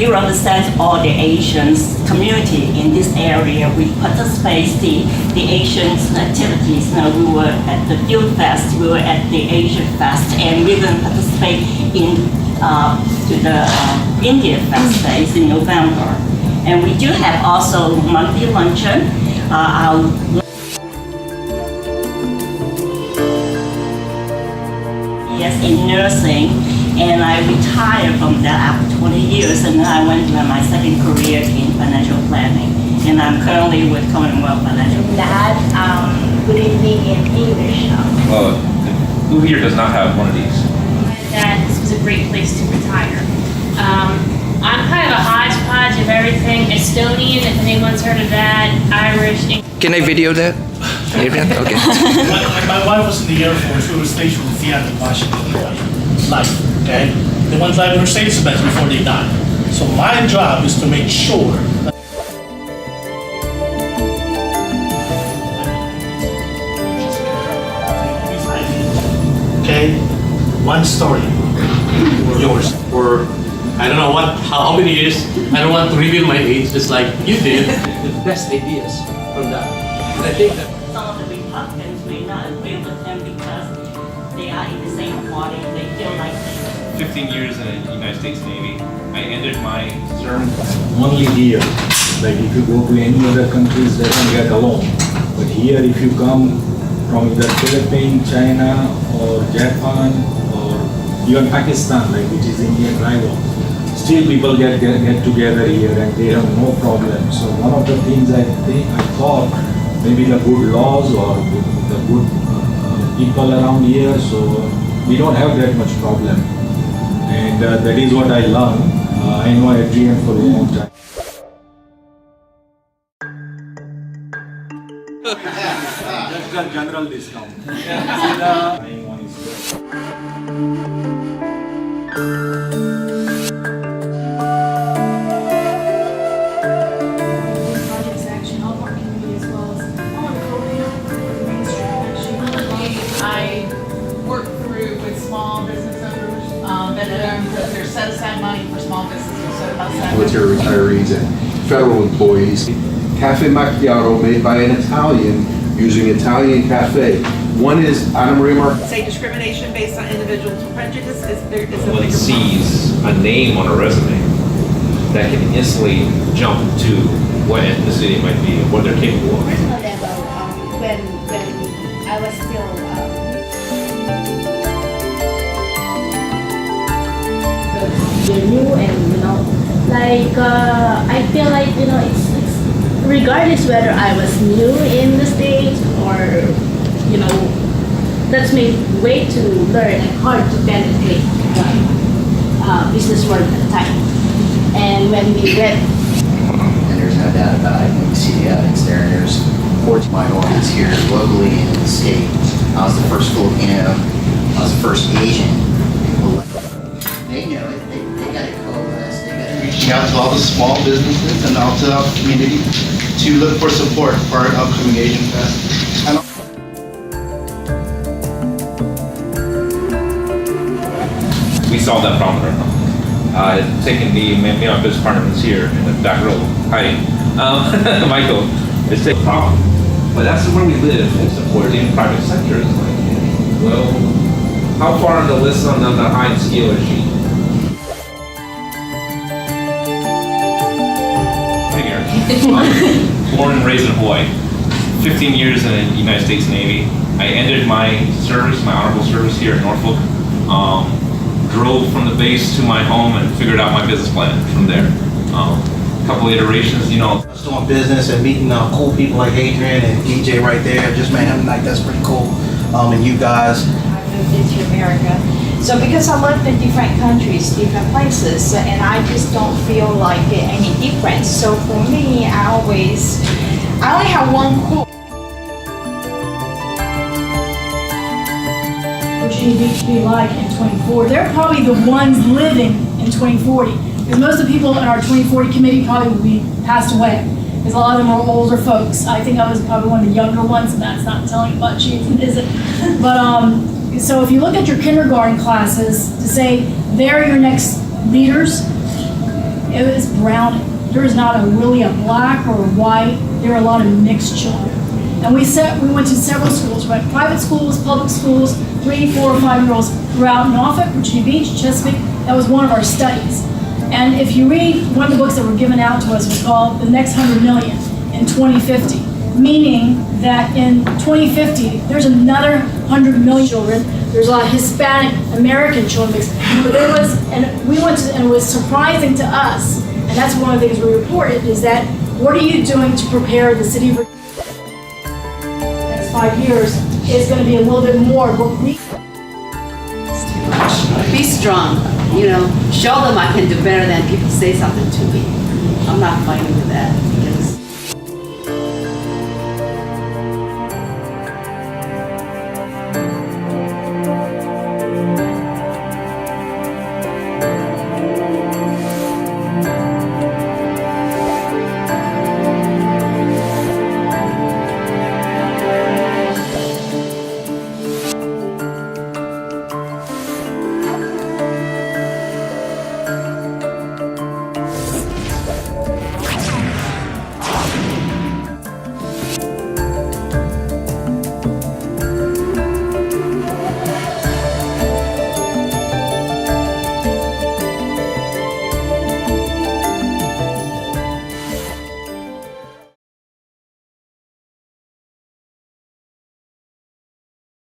you represent all the Asians community in this area. We participate the Asians activities. We were at the Youth Fest, we were at the Asian Fest, and we will participate in to the India Fest days in November. And we do have also monthly luncheon. Yes, in nursing, and I retired from that after 20 years, and then I went to my second career in financial planning, and I'm currently with Commonwealth Financial. That, good evening in English. Who here does not have one of these? That this was a great place to retire. I'm kind of a hodgepodge of everything. Estonian, if anyone's heard of that, Irish. Can I video that? Adrian? Okay. My wife was in the Air Force. We were stationed in Seattle, Washington, life. Okay? They want to drive Mercedes-Benz before they die. So my job is to make sure that okay? One story. Yours. For I don't know how many years. I don't want to reveal my age, just like you did. The best ideas from that. And I think that Some of the Republicans may not agree with him because they are in the same party. They feel like they 15 years in the United States Navy. I ended my term. Only here, like if you go to any other countries, they can get along. But here, if you come from either Philippines, China, or Japan, or even Pakistan, like which is Indian rival, still people get together here and they have no problem. So one of the things I thought maybe the good laws or the good people around here, so we don't have that much problem. And that is what I learned. I know Adrian for a long time. Just a general discount. Projects actually help our community as well as I work through with small business owners, veterans, that they're set aside money for small businesses, set aside. Military retirees and federal employees. Cafe macchiato made by an Italian using Italian cafe. One is Anna Maria Mark. Say discrimination based on individual prejudice is there is a One bigger sees a name on a resume that can instantly jump to what ethnicity it might be and what they're capable of. Personal level, when I was still they're new and like I feel like it's regardless whether I was new in the States or that's my way to learn and hard to penetrate business world at the time. And when we read and there's no doubt about it, when we see the evidence there, there's 14 minorities here locally in the state. I was the first Filipino, I was the first Asian. They know it, they got to coalesce, they got to reaching out to all the small businesses and out to our community to look for support for our upcoming Asian Fest. We solved that problem in our company. Taking me and my business partner is here in the back row. Hi, Michael. It's a problem, but that's where we live and support the private sector. Is like, well, how far on the list on the high scale is she? Born and raised in Hawaii. 15 years in the United States Navy. I ended my service, my honorable service here in Norfolk. Drove from the base to my home and figured out my business plan from there. A couple iterations, Doing business and meeting cool people like Adrian and DJ right there. Just man, like that's pretty cool. And you guys. I moved into America. So because I lived in different countries, different places, and I just don't feel like any difference. So for me, I only have one quote. Virginia Beach be like in 2040. They're probably the ones living in 2040. Because most of the people in our 2040 committee probably will be passed away. Because a lot of them are older folks. I think I was probably one of the younger ones, and that's not telling you much, is it? But so if you look at your kindergarten classes to say they're your next leaders, it was browning. There is not really a black or a white. There are a lot of mixed children. And we went to several schools, right? Private schools, public schools, 3, 4, 5-year-olds throughout Norfolk, Virginia Beach, Chesapeake. That was one of our studies. And if you read one of the books that were given out to us, was called The Next 100 Million in 2050, meaning that in 2050, there's another 100 million children. There's a lot of Hispanic American children mixed. But there was, and we went to, and it was surprising to us, and that's one of the things we reported, is that what are you doing to prepare the city of Virginia? The next 5 years is going to be a little bit more. Be strong, show them I can do better than people say something to me. I'm not fighting with that.